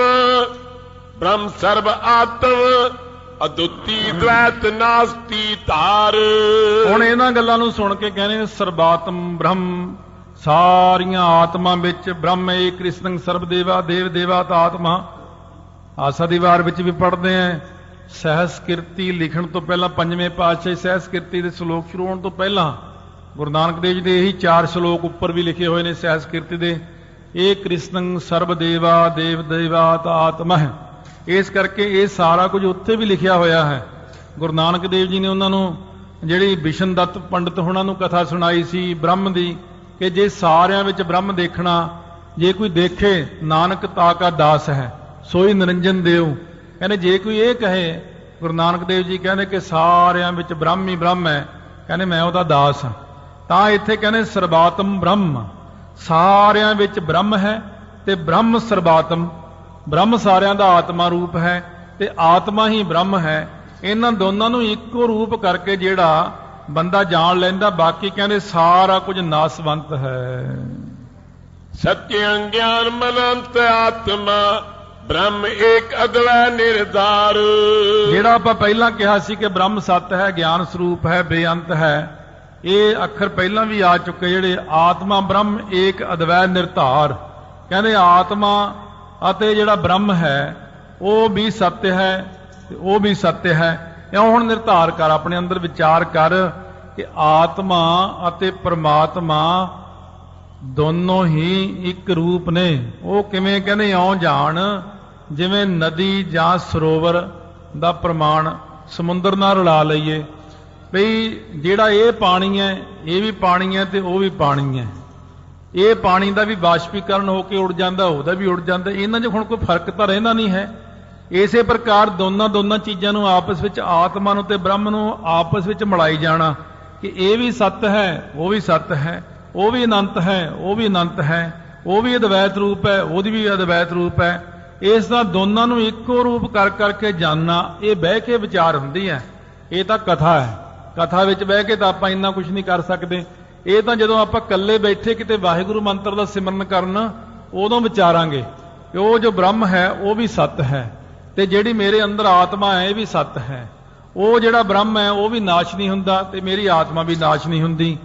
ਬ੍ਰਹਮ ਸਰਬ ਆਤਮ, ਅਦੁੱਤੀ ਦ્વੈਤ ਨਾਸਤੀ ਧਾਰ। ਹੁਣ ਇਹਨਾਂ ਗੱਲਾਂ ਨੂੰ ਸੁਣ ਕੇ ਕਹਿੰਦੇ ਨੇ ਸਰਬਾਤਮ ਬ੍ਰਹਮ, ਸਾਰੀਆਂ ਆਤਮਾ ਵਿੱਚ ਬ੍ਰਹਮ ਏਕ ਕ੍ਰਿਸ਼ਨੰ ਸਰਬ ਦੇਵਾ ਦੇਵ ਦੇਵਾਤ ਆਤਮਾ। ਆਸਾ ਦੀ ਵਾਰ ਵਿੱਚ ਵੀ ਪੜ੍ਹਦੇ ਆਂ। ਸਹਿਸਕ੍ਰਿਤੀ ਲਿਖਣ ਤੋਂ ਪਹਿਲਾਂ ਪੰਜਵੇਂ ਪਾਤਸ਼ਾਹੀ ਸਹਿਸਕ੍ਰਿਤੀ ਦੇ ਸ਼ਲੋਕ ਸ਼ੁਰੂ ਹੋਣ ਤੋਂ ਪਹਿਲਾਂ ਗੁਰੂ ਨਾਨਕ ਦੇਵ ਜੀ ਦੇ ਇਹੀ 4 ਸ਼ਲੋਕ ਉੱਪਰ ਵੀ ਲਿਖੇ ਹੋਏ ਨੇ ਸਹਿਸਕ੍ਰਿਤੀ ਦੇ, ਏਕ ਕ੍ਰਿਸ਼ਨੰ ਸਰਬ ਦੇਵਾ ਦੇਵ ਦੇਵਾਤ ਆਤਮਾ। ਇਸ ਕਰਕੇ ਇਹ ਸਾਰਾ ਕੁਝ ਉੱਥੇ ਵੀ ਲਿਖਿਆ ਹੋਇਆ ਹੈ। ਗੁਰੂ ਨਾਨਕ ਦੇਵ ਜੀ ਨੇ ਉਹਨਾਂ ਨੂੰ ਜਿਹੜੀ ਬਿਸ਼ਨ ਦੱਤ ਪੰਡਤ ਹੋਣਾ ਨੂੰ ਕਥਾ ਸੁਣਾਈ ਸੀ ਬ੍ਰਹਮ ਦੀ, ਕਿ ਜੇ ਸਾਰਿਆਂ ਵਿੱਚ ਬ੍ਰਹਮ ਦੇਖਣਾ, ਜੇ ਕੋਈ ਦੇਖੇ ਨਾਨਕ ਤਾ ਕਾ ਦਾਸ ਹੈ ਸੋਈ ਨਿਰੰਜਨ ਦੇਵ। ਕਹਿੰਦੇ ਜੇ ਕੋਈ ਇਹ ਕਹੇ, ਗੁਰੂ ਨਾਨਕ ਦੇਵ ਜੀ ਕਹਿੰਦੇ ਕਿ ਸਾਰਿਆਂ ਵਿੱਚ ਬ੍ਰਹਮ ਹੀ ਬ੍ਰਹਮ ਹੈ, ਕਹਿੰਦੇ ਮੈਂ ਉਹਦਾ ਦਾਸ ਹਾਂ। ਤਾਂ ਇੱਥੇ ਕਹਿੰਦੇ ਸਰਬਾਤਮ ਬ੍ਰਹਮ, ਸਾਰਿਆਂ ਵਿੱਚ ਬ੍ਰਹਮ ਹੈ ਤੇ ਬ੍ਰਹਮ ਸਰਬਾਤਮ, ਬ੍ਰਹਮ ਸਾਰਿਆਂ ਦਾ ਆਤਮਾ ਰੂਪ ਹੈ ਤੇ ਆਤਮਾ ਹੀ ਬ੍ਰਹਮ ਹੈ। ਇਹਨਾਂ ਦੋਨਾਂ ਨੂੰ ਇੱਕੋ ਰੂਪ ਕਰਕੇ ਜਿਹੜਾ ਬੰਦਾ ਜਾਣ ਲੈਂਦਾ, ਬਾਕੀ ਕਹਿੰਦੇ ਸਾਰਾ ਕੁਝ ਨਾਸਵੰਤ ਹੈ। ਸਤਿਅੰ ਗਿਆਨ ਅਨੰਤ ਆਤਮਾ, ਬ੍ਰਹਮ ਏਕ ਅਦਵੈ ਨਿਰਧਾਰ। ਜਿਹੜਾ ਆਪਾਂ ਪਹਿਲਾਂ ਕਿਹਾ ਸੀ ਕਿ ਬ੍ਰਹਮ ਸਤ ਹੈ, ਗਿਆਨ ਸਰੂਪ ਹੈ, ਬੇਅੰਤ ਹੈ, ਇਹ ਅੱਖਰ ਪਹਿਲਾਂ ਵੀ ਆ ਚੁੱਕੇ ਜਿਹੜੇ ਆਤਮਾ ਬ੍ਰਹਮ ਏਕ ਅਦਵੈ ਨਿਰਧਾਰ। ਕਹਿੰਦੇ ਆਤਮਾ ਅਤੇ ਜਿਹੜਾ ਬ੍ਰਹਮ ਹੈ ਉਹ ਵੀ ਸੱਤ ਹੈ ਤੇ ਉਹ ਵੀ ਸੱਤ ਹੈ। ਇਉਂ ਹੁਣ ਨਿਰਧਾਰ ਕਰ, ਆਪਣੇ ਅੰਦਰ ਵਿਚਾਰ ਕਰ ਕਿ ਆਤਮਾ ਅਤੇ ਪਰਮਾਤਮਾ ਦੋਨੋਂ ਹੀ ਇੱਕ ਰੂਪ ਨੇ। ਉਹ ਕਿਵੇਂ? ਕਹਿੰਦੇ ਇਉਂ ਜਾਣ ਜਿਵੇਂ ਨਦੀ ਜਾਂ ਸਰੋਵਰ ਦਾ ਪ੍ਰਮਾਣ ਸਮੁੰਦਰ ਨਾਲ ਰਲਾ ਲਈਏ, ਬਈ ਜਿਹੜਾ ਇਹ ਪਾਣੀ ਹੈ ਇਹ ਵੀ ਪਾਣੀ ਹੈ ਤੇ ਉਹ ਵੀ ਪਾਣੀ ਹੈ। ਇਹ ਪਾਣੀ ਦਾ ਵੀ ਬਾਸ਼ਪੀਕਰਨ ਹੋ ਕੇ ਉੜ ਜਾਂਦਾ, ਉਹਦਾ ਵੀ ਉੜ ਜਾਂਦਾ, ਇਹਨਾਂ 'ਚ ਹੁਣ ਕੋਈ ਫਰਕ ਤਾਂ ਰਹਿੰਦਾ ਨਹੀਂ ਹੈ। ਇਸੇ ਪ੍ਰਕਾਰ ਦੋਨਾਂ ਚੀਜ਼ਾਂ ਨੂੰ ਆਪਸ ਵਿੱਚ, ਆਤਮਾ ਨੂੰ ਤੇ ਬ੍ਰਹਮ ਨੂੰ ਆਪਸ ਵਿੱਚ ਮਿਲਾਈ ਜਾਣਾ ਕਿ ਇਹ ਵੀ ਸੱਤ ਹੈ, ਉਹ ਵੀ ਸੱਤ ਹੈ, ਉਹ ਵੀ ਅਨੰਤ ਹੈ, ਉਹ ਵੀ ਅਨੰਤ ਹੈ, ਉਹ ਵੀ ਅਦਵੈਤ ਰੂਪ ਹੈ, ਉਹਦੀ ਵੀ ਅਦਵੈਤ ਰੂਪ ਹੈ। ਇਸ ਤਰ੍ਹਾਂ ਦੋਨਾਂ ਨੂੰ ਇੱਕੋ ਰੂਪ ਕਰ ਕਰਕੇ ਜਾਣਨਾ, ਇਹ ਬਹਿ ਕੇ ਵਿਚਾਰ ਹੁੰਦੀ ਹੈ। ਇਹ ਤਾਂ ਕਥਾ ਹੈ, ਕਥਾ ਵਿੱਚ ਬਹਿ ਕੇ ਤਾਂ ਆਪਾਂ ਇੰਨਾ ਕੁਝ ਨਹੀਂ ਕਰ ਸਕਦੇ। ਇਹ ਤਾਂ ਜਦੋਂ ਆਪਾਂ ਇਕੱਲੇ ਬੈਠੇ ਕਿਤੇ ਵਾਹਿਗੁਰੂ ਮੰਤਰ ਦਾ ਸਿਮਰਨ ਕਰਨ, ਉਦੋਂ ਵਿਚਾਰਾਂਗੇ ਕਿ ਉਹ ਜੋ ਬ੍ਰਹਮ ਹੈ ਉਹ ਵੀ ਸੱਤ ਹੈ ਤੇ ਜਿਹੜੀ ਮੇਰੇ ਅੰਦਰ ਆਤਮਾ ਹੈ ਇਹ ਵੀ ਸੱਤ ਹੈ। ਉਹ ਜਿਹੜਾ ਬ੍ਰਹਮ ਹੈ ਉਹ ਵੀ ਨਾਸ਼ ਨਹੀਂ ਹੁੰਦਾ ਤੇ ਮੇਰੀ ਆਤਮਾ ਵੀ ਨਾਸ਼ ਨਹੀਂ ਹੁੰਦੀ।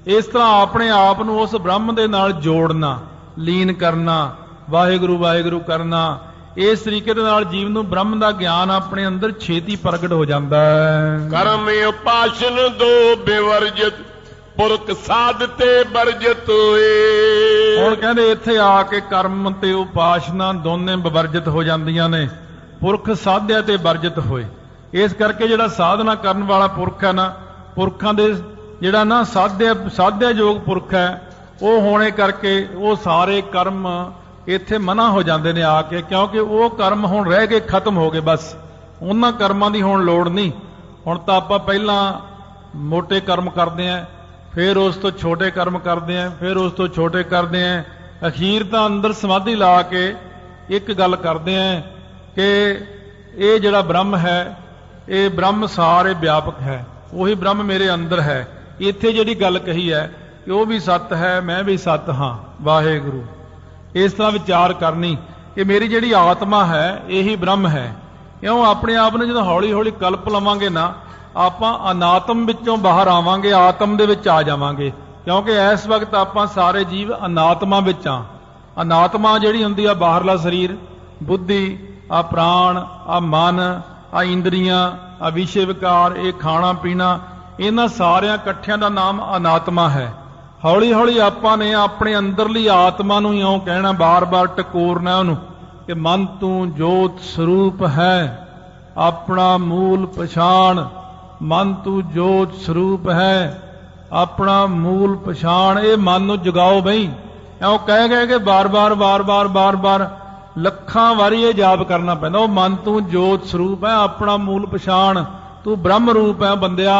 ਇਸ ਤਰ੍ਹਾਂ ਆਪਣੇ ਆਪ ਨੂੰ ਉਸ ਬ੍ਰਹਮ ਦੇ ਨਾਲ ਜੋੜਨਾ, ਲੀਨ ਕਰਨਾ, ਵਾਹਿਗੁਰੂ ਵਾਹਿਗੁਰੂ ਕਰਨਾ, ਇਸ ਤਰੀਕੇ ਦੇ ਨਾਲ ਜੀਵ ਨੂੰ ਬ੍ਰਹਮ ਦਾ ਗਿਆਨ ਆਪਣੇ ਅੰਦਰ ਛੇਤੀ ਪ੍ਰਗਟ ਹੋ ਜਾਂਦਾ ਹੈ। ਕਰਮ ਉਪਾਸਨ ਦੋ ਬਿਵਰਜਿਤ, ਪੁਰਖ ਸਾਧ ਤੇ ਵਰਜਿਤ ਹੋਏ। ਹੁਣ ਕਹਿੰਦੇ ਇੱਥੇ ਆ ਕੇ ਕਰਮ ਤੇ ਉਪਾਸਨਾ ਦੋਨੇ ਵਿਵਰਜਿਤ ਹੋ ਜਾਂਦੀਆਂ ਨੇ, ਪੁਰਖ ਸਾਧਿਆ ਤੇ ਵਰਜਿਤ ਹੋਏ। ਇਸ ਕਰਕੇ ਜਿਹੜਾ ਸਾਧਨਾ ਕਰਨ ਵਾਲਾ ਪੁਰਖ ਹੈ ਨਾ, ਪੁਰਖਾਂ ਦੇ ਜਿਹੜਾ ਨਾ ਸਾਧਿਆ ਯੋਗ ਪੁਰਖ ਹੈ, ਉਹ ਹੋਣੇ ਕਰਕੇ ਉਹ ਸਾਰੇ ਕਰਮ ਇੱਥੇ ਮਨਾ ਹੋ ਜਾਂਦੇ ਨੇ ਆ ਕੇ, ਕਿਉਂਕਿ ਉਹ ਕਰਮ ਹੁਣ ਰਹਿ ਗਏ, ਖਤਮ ਹੋ ਗਏ। ਬਸ ਉਹਨਾਂ ਕਰਮਾਂ ਦੀ ਹੁਣ ਲੋੜ ਨਹੀਂ। ਹੁਣ ਤਾਂ ਆਪਾਂ ਪਹਿਲਾਂ ਮੋਟੇ ਕਰਮ ਕਰਦੇ ਆਂ, ਫਿਰ ਉਸ ਤੋਂ ਛੋਟੇ ਕਰਮ ਕਰਦੇ ਆਂ, ਫਿਰ ਉਸ ਤੋਂ ਛੋਟੇ ਕਰਦੇ ਆਂ, ਅਖੀਰ ਤਾਂ ਅੰਦਰ ਸਮਾਧੀ ਲਾ ਕੇ ਇੱਕ ਗੱਲ ਕਰਦੇ ਆਂ ਕਿ ਇਹ ਜਿਹੜਾ ਬ੍ਰਹਮ ਹੈ, ਇਹ ਬ੍ਰਹਮ ਸਾਰੇ ਵਿਆਪਕ ਹੈ, ਉਹੀ ਬ੍ਰਹਮ ਮੇਰੇ ਅੰਦਰ ਹੈ। ਇੱਥੇ ਜਿਹੜੀ ਗੱਲ ਕਹੀ ਹੈ ਕਿ ਉਹ ਵੀ ਸੱਤ ਹੈ, ਮੈਂ ਵੀ ਸੱਤ ਹਾਂ, ਵਾਹਿਗੁਰੂ। ਇਸ ਤਰ੍ਹਾਂ ਵਿਚਾਰ ਕਰਨੀ ਕਿ ਮੇਰੀ ਜਿਹੜੀ ਆਤਮਾ ਹੈ ਇਹੀ ਬ੍ਰਹਮ ਹੈ। ਕਿਉਂ? ਆਪਣੇ ਆਪ ਨੂੰ ਜਦੋਂ ਹੌਲੀ ਹੌਲੀ ਕਲਪ ਲਵਾਂਗੇ ਨਾ, ਆਪਾਂ ਅਨਾਤਮ ਵਿੱਚੋਂ ਬਾਹਰ ਆਵਾਂਗੇ, ਆਤਮ ਦੇ ਵਿੱਚ ਆ ਜਾਵਾਂਗੇ। ਕਿਉਂਕਿ ਇਸ ਵਕਤ ਆਪਾਂ ਸਾਰੇ ਜੀਵ ਅਨਾਤਮਾ ਵਿੱਚ ਆ। ਅਨਾਤਮਾ ਜਿਹੜੀ ਹੁੰਦੀ ਆ ਬਾਹਰਲਾ ਸਰੀਰ, ਬੁੱਧੀ, ਆ ਪ੍ਰਾਣ, ਆ ਮਨ, ਆ ਇੰਦਰੀਆਂ, ਆ ਵਿਸ਼ੇ ਵਿਕਾਰ, ਇਹ ਖਾਣਾ ਪੀਣਾ, ਇਹਨਾਂ ਸਾਰਿਆਂ ਇਕੱਠਿਆਂ ਦਾ ਨਾਮ ਅਨਾਤਮਾ ਹੈ। ਹੌਲੀ ਹੌਲੀ ਆਪਾਂ ਨੇ ਆਪਣੇ ਅੰਦਰਲੀ ਆਤਮਾ ਨੂੰ ਇਉਂ ਕਹਿਣਾ, ਬਾਰ-ਬਾਰ ਟਕੋਰਨਾ ਉਹਨੂੰ ਕਿ ਮਨ ਤੂੰ ਜੋਤ ਸਰੂਪ ਹੈ, ਆਪਣਾ ਮੂਲ ਪਛਾਣ। ਮਨ ਤੂੰ ਜੋਤ ਸਰੂਪ ਹੈ, ਆਪਣਾ ਮੂਲ ਪਛਾਣ। ਇਹ ਮਨ ਨੂੰ ਜਗਾਓ ਬਈ, ਇਉਂ ਕਹਿ ਕੇ ਬਾਰ-ਬਾਰ ਲੱਖਾਂ ਵਾਰੀ ਇਹ ਜਾਪ ਕਰਨਾ ਪੈਂਦਾ। ਉਹ ਮਨ ਤੂੰ ਜੋਤ ਸਰੂਪ ਹੈ, ਆਪਣਾ ਮੂਲ ਪਛਾਣ, ਤੂੰ ਬ੍ਰਹਮ ਰੂਪ ਹੈ ਬੰਦਿਆ।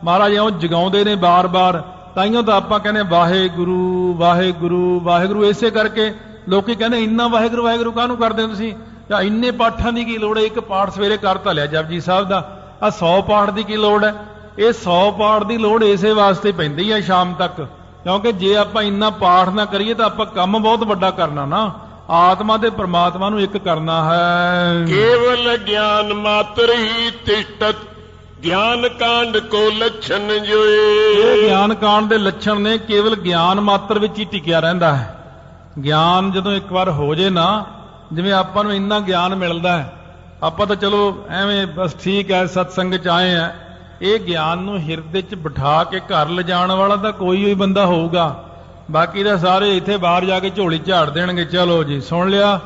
ਮਹਾਰਾਜ ਇਉਂ ਜਗਾਉਂਦੇ ਨੇ ਬਾਰ-ਬਾਰ। ਤਾਈਓ ਤਾਂ ਆਪਾਂ ਕਹਿੰਦੇ ਵਾਹਿਗੁਰੂ ਵਾਹਿਗੁਰੂ ਵਾਹਿਗੁਰੂ। ਇਸੇ ਕਰਕੇ ਲੋਕੀ ਕਹਿੰਦੇ ਇੰਨਾ ਵਾਹਿਗੁਰੂ ਵਾਹਿਗੁਰੂ ਕਾਹਨੂੰ ਕਰਦੇ ਹੋ ਤੁਸੀਂ, ਜਾਂ ਇੰਨੇ ਪਾਠਾਂ ਦੀ ਕੀ ਲੋੜ ਹੈ? ਇੱਕ ਪਾਠ ਸਵੇਰੇ ਕਰ ਤਾਂ ਲਿਆ ਜਪਜੀ ਸਾਹਿਬ ਦਾ, ਆ 100 ਪਾਠ ਦੀ ਕੀ ਲੋੜ ਹੈ? ਇਹ 100 ਪਾਠ ਦੀ ਲੋੜ ਇਸੇ ਵਾਸਤੇ ਪੈਂਦੀ ਹੈ ਸ਼ਾਮ ਤੱਕ, ਕਿਉਂਕਿ ਜੇ ਆਪਾਂ ਇੰਨਾ ਪਾਠ ਨਾ ਕਰੀਏ ਤਾਂ ਆਪਾਂ ਕੰਮ ਬਹੁਤ ਵੱਡਾ ਕਰਨਾ ਨਾ, ਆਤਮਾ ਤੇ ਪ੍ਰਮਾਤਮਾ ਨੂੰ ਇੱਕ ਕਰਨਾ ਹੈ। ਕੇਵਲ ਗਿਆਨ ਮਾਤਰ ਹੀ ਤਿਸ਼ਟਤ, ਗਿਆਨ ਕਾਂਡ ਕੋ ਲੱਛਣ ਜੋਏ। ਇਹ ਗਿਆਨ ਕਾਂਡ ਦੇ ਲੱਛਣ ਨੇ, ਕੇਵਲ ਗਿਆਨ ਮਾਤਰ ਵਿੱਚ ਹੀ ਟਿਕਿਆ ਰਹਿੰਦਾ ਹੈ। ਗਿਆਨ ਜਦੋਂ ਇੱਕ ਵਾਰ ਹੋ ਜੇ ਨਾ, ਜਿਵੇਂ ਆਪਾਂ ਨੂੰ ਇੰਨਾ ਗਿਆਨ ਮਿਲਦਾ ਹੈ, ਆਪਾਂ ਤਾਂ ਚਲੋ ਐਵੇਂ ਬਸ ਠੀਕ ਹੈ ਸਤਸੰਗ ਚ ਆਏ ਆ, ਇਹ ਗਿਆਨ ਨੂੰ ਹਿਰਦੇ 'ਚ ਬਿਠਾ ਕੇ ਘਰ ਲਿਜਾਣ ਵਾਲਾ ਤਾਂ ਕੋਈ ਹੀ ਬੰਦਾ ਹੋਊਗਾ। ਬਾਕੀ ਤਾਂ ਸਾਰੇ ਇੱਥੇ ਬਾਹਰ ਜਾ ਕੇ ਝੋਲੀ ਝਾੜ ਦੇਣਗੇ, ਚਲੋ ਜੀ ਸੁਣ ਲਿਆ,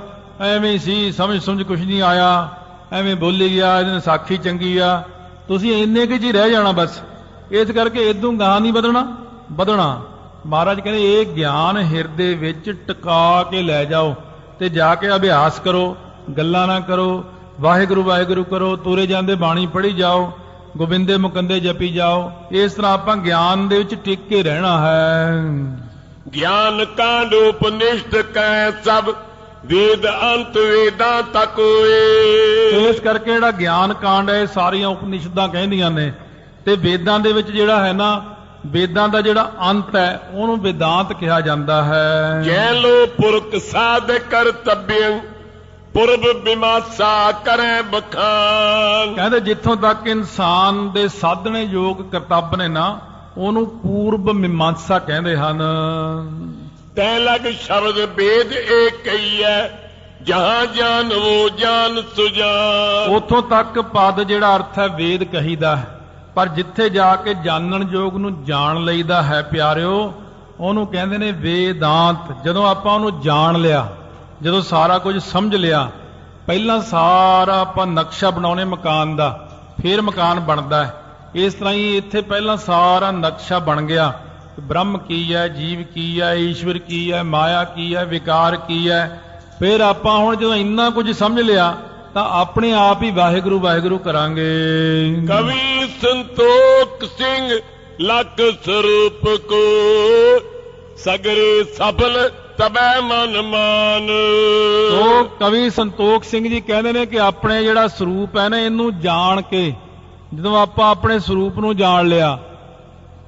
ਐਵੇਂ ਸੀ, ਸਮਝ ਕੁਛ ਨਹੀਂ ਆਇਆ, ਐਵੇਂ ਬੋਲੀ ਗਿਆ, ਇਹਨੇ ਸਾਖੀ ਚੰਗੀ ਆ। ਤੁਸੀਂ ਇੰਨੇ ਕੁ 'ਚ ਹੀ ਰਹਿ ਜਾਣਾ ਬਸ। ਇਸ ਕਰਕੇ ਇਦੋਂ ਗਾਂ ਨਹੀਂ ਵਧਣਾ। ਮਹਾਰਾਜ ਕਹਿੰਦੇ ਇਹ ਗਿਆਨ ਹਿਰਦੇ ਵਿੱਚ ਟਿਕਾ ਕੇ ਲੈ ਜਾਓ ਤੇ ਜਾ ਕੇ ਅਭਿਆਸ ਕਰੋ, ਗੱਲਾਂ ਨਾ ਕਰੋ, ਵਾਹਿਗੁਰੂ ਵਾਹਿਗੁਰੂ ਕਰੋ, ਤੁਰੇ ਜਾਂਦੇ ਬਾਣੀ ਪੜ੍ਹੀ ਜਾਓ, ਗੋਬਿੰਦੇ ਮੁਕੰਦੇ ਜਪੀ ਜਾਓ। ਇਸ ਤਰ੍ਹਾਂ ਆਪਾਂ ਗਿਆਨ ਦੇ ਵਿੱਚ ਟਿਕ ਕੇ ਰਹਿਣਾ ਹੈ। ਗਿਆਨ ਕਾਂਡ ਉਪਨਿਸ਼ਦ ਕੈ ਸਭ, ਵੇਦ ਅੰਤ ਵੇਦਾਂ ਤਕ ਹੋਏ। ਇਸ ਕਰਕੇ ਜਿਹੜਾ ਗਿਆਨ ਕਾਂਡ ਹੈ ਸਾਰੀਆਂ ਉਪਨਿਸ਼ਦਾਂ ਕਹਿੰਦੀਆਂ ਨੇ, ਤੇ ਵੇਦਾਂ ਦੇ ਵਿੱਚ ਜਿਹੜਾ ਹੈ ਨਾ, ਵੇਦਾਂ ਦਾ ਜਿਹੜਾ ਅੰਤ ਹੈ ਉਹਨੂੰ ਵੇਦਾਂਤ ਕਿਹਾ ਜਾਂਦਾ ਹੈ। ਜੈ ਲੋ ਪੁਰਖ ਸਾਧ ਕਰਤੱਬਯੰ, ਪੁਰਬ ਬਿਮਾਸਾ ਕਰੈ ਬਖਾਨ। ਕਹਿੰਦੇ ਜਿੱਥੋਂ ਤੱਕ ਇਨਸਾਨ ਦੇ ਸਾਧਣੇ ਯੋਗ ਕਰਤੱਬ ਨੇ ਨਾ, ਉਹਨੂੰ ਪੂਰਬ ਮੀਮਾਂਸਾ ਕਹਿੰਦੇ ਹਨ। ਤੈ ਲਗ ਸ਼ਬਦ ਵੇਦ ਏਕ ਕਹੀਐ, ਜਹਾਂ ਜਾਨ ਵੋ ਜਾਨ ਸੁਜਾਨ। ਉੱਥੋਂ ਤੱਕ ਪਦ ਜਿਹੜਾ ਅਰਥ ਹੈ ਵੇਦ ਕਹੀਦਾ ਹੈ, ਪਰ ਜਿੱਥੇ ਜਾ ਕੇ ਜਾਣਨ ਯੋਗ ਨੂੰ ਜਾਣ ਲਈਦਾ ਹੈ ਪਿਆਰਿਓ, ਉਹਨੂੰ ਕਹਿੰਦੇ ਨੇ ਵੇਦਾਂਤ। ਜਦੋਂ ਆਪਾਂ ਉਹਨੂੰ ਜਾਣ ਲਿਆ, ਜਦੋਂ ਸਾਰਾ ਕੁਝ ਸਮਝ ਲਿਆ, ਪਹਿਲਾਂ ਸਾਰਾ ਆਪਾਂ ਨਕਸ਼ਾ ਬਣਾਉਣੇ ਮਕਾਨ ਦਾ, ਫਿਰ ਮਕਾਨ ਬਣਦਾ ਹੈ। ਇਸ ਤਰ੍ਹਾਂ ਹੀ ਇੱਥੇ ਪਹਿਲਾਂ ਸਾਰਾ ਨਕਸ਼ਾ ਬਣ ਗਿਆ, ਬ੍ਰਹਮ ਕੀ ਹੈ, ਜੀਵ ਕੀ ਹੈ, ਈਸ਼ਵਰ ਕੀ ਹੈ, ਮਾਇਆ ਕੀ ਹੈ, ਵਿਕਾਰ ਕੀ ਹੈ। ਫਿਰ ਆਪਾਂ ਹੁਣ ਜਦੋਂ ਇੰਨਾ ਕੁਝ ਸਮਝ ਲਿਆ ਤਾਂ ਆਪਣੇ ਆਪ ਹੀ ਵਾਹਿਗੁਰੂ ਵਾਹਿਗੁਰੂ ਕਰਾਂਗੇ। ਕਵੀ ਸੰਤੋਖ ਸਿੰਘ ਲਖ ਸਰੂਪ ਕੋ, ਸਗਰੇ ਸਫਲ ਤਬੈ ਮਨ ਮਾਨ। ਤੋ ਕਵੀ ਸੰਤੋਖ ਸਿੰਘ ਜੀ ਕਹਿੰਦੇ ਨੇ ਕਿ ਆਪਣੇ ਜਿਹੜਾ ਸਰੂਪ ਹੈ ਨਾ, ਇਹਨੂੰ ਜਾਣ ਕੇ, ਜਦੋਂ ਆਪਾਂ ਆਪਣੇ ਸਰੂਪ ਨੂੰ ਜਾਣ ਲਿਆ,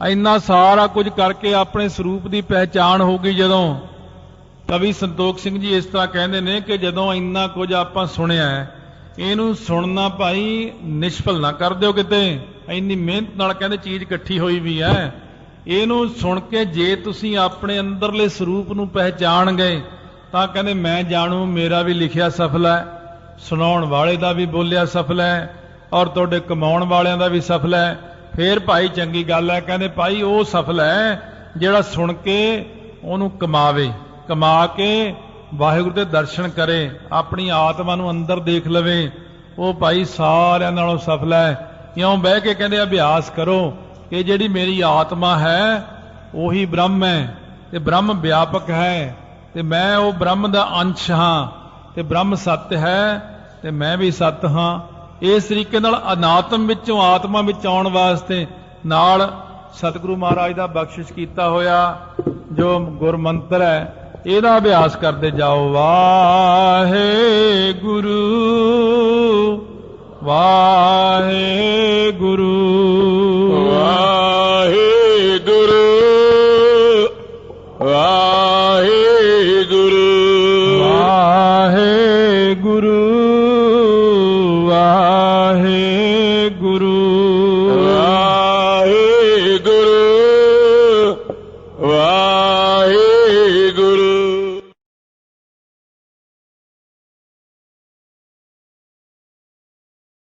ਇੰਨਾ ਸਾਰਾ ਕੁਝ ਕਰਕੇ ਆਪਣੇ ਸਰੂਪ ਦੀ ਪਹਿਚਾਣ ਹੋ ਗਈ ਜਦੋਂ, ਕਵੀ ਸੰਤੋਖ ਸਿੰਘ ਜੀ ਇਸ ਤਰ੍ਹਾਂ ਕਹਿੰਦੇ ਨੇ ਕਿ ਜਦੋਂ ਇੰਨਾ ਕੁਝ ਆਪਾਂ ਸੁਣਿਆ, ਇਹਨੂੰ ਸੁਣਨਾ ਭਾਈ ਨਿਸ਼ਫਲ ਨਾ ਕਰ ਦਿਓ ਕਿਤੇ। ਇੰਨੀ ਮਿਹਨਤ ਨਾਲ ਕਹਿੰਦੇ ਚੀਜ਼ ਇਕੱਠੀ ਹੋਈ ਵੀ ਹੈ, ਇਹਨੂੰ ਸੁਣ ਕੇ ਜੇ ਤੁਸੀਂ ਆਪਣੇ ਅੰਦਰਲੇ ਸਰੂਪ ਨੂੰ ਪਹਿਚਾਣ ਗਏ ਤਾਂ ਕਹਿੰਦੇ ਮੈਂ ਜਾਣੂ ਮੇਰਾ ਵੀ ਲਿਖਿਆ ਸਫਲ ਹੈ, ਸੁਣਾਉਣ ਵਾਲੇ ਦਾ ਵੀ ਬੋਲਿਆ ਸਫਲ ਹੈ, ਔਰ ਤੁਹਾਡੇ ਕਮਾਉਣ ਵਾਲਿਆਂ ਦਾ ਵੀ ਸਫਲ ਹੈ। ਫੇਰ ਭਾਈ ਚੰਗੀ ਗੱਲ ਹੈ, ਕਹਿੰਦੇ ਭਾਈ ਉਹ ਸਫਲ ਹੈ ਜਿਹੜਾ ਸੁਣ ਕੇ ਉਹਨੂੰ ਕਮਾਵੇ, ਕਮਾ ਕੇ ਵਾਹਿਗੁਰੂ ਦੇ ਦਰਸ਼ਨ ਕਰੇ, ਆਪਣੀ ਆਤਮਾ ਨੂੰ ਅੰਦਰ ਦੇਖ ਲਵੇ, ਉਹ ਭਾਈ ਸਾਰਿਆਂ ਨਾਲੋਂ ਸਫਲ ਹੈ। ਇਉਂ ਬਹਿ ਕੇ ਕਹਿੰਦੇ ਅਭਿਆਸ ਕਰੋ ਕਿ ਜਿਹੜੀ ਮੇਰੀ ਆਤਮਾ ਹੈ ਉਹੀ ਬ੍ਰਹਮ ਹੈ, ਤੇ ਬ੍ਰਹਮ ਵਿਆਪਕ ਹੈ, ਤੇ ਮੈਂ ਉਹ ਬ੍ਰਹਮ ਦਾ ਅੰਸ਼ ਹਾਂ, ਤੇ ਬ੍ਰਹਮ ਸੱਤ ਹੈ ਤੇ ਮੈਂ ਵੀ ਸੱਤ ਹਾਂ। ਇਸ ਤਰੀਕੇ ਨਾਲ ਅਨਾਤਮ ਵਿੱਚੋਂ ਆਤਮਾ ਵਿੱਚ ਆਉਣ ਵਾਸਤੇ ਨਾਲ ਸਤਿਗੁਰੂ ਮਹਾਰਾਜ ਦਾ ਬਖਸ਼ਿਸ਼ ਕੀਤਾ ਹੋਇਆ ਜੋ ਗੁਰਮੰਤਰ ਹੈ, ਇਹਦਾ ਅਭਿਆਸ ਕਰਦੇ ਜਾਓ। ਵਾਹਿਗੁਰੂ ਵਾਹਿਗੁਰੂ ਵਾਹਿਗੁਰੂ ਵਾਹਿਗੁਰੂ ਵਾਹਿਗੁਰੂ ਵਾਹਿਗੁਰੂ ਵਾਹਿਗੁਰੂ ਵਾਹਿਗੁਰੂ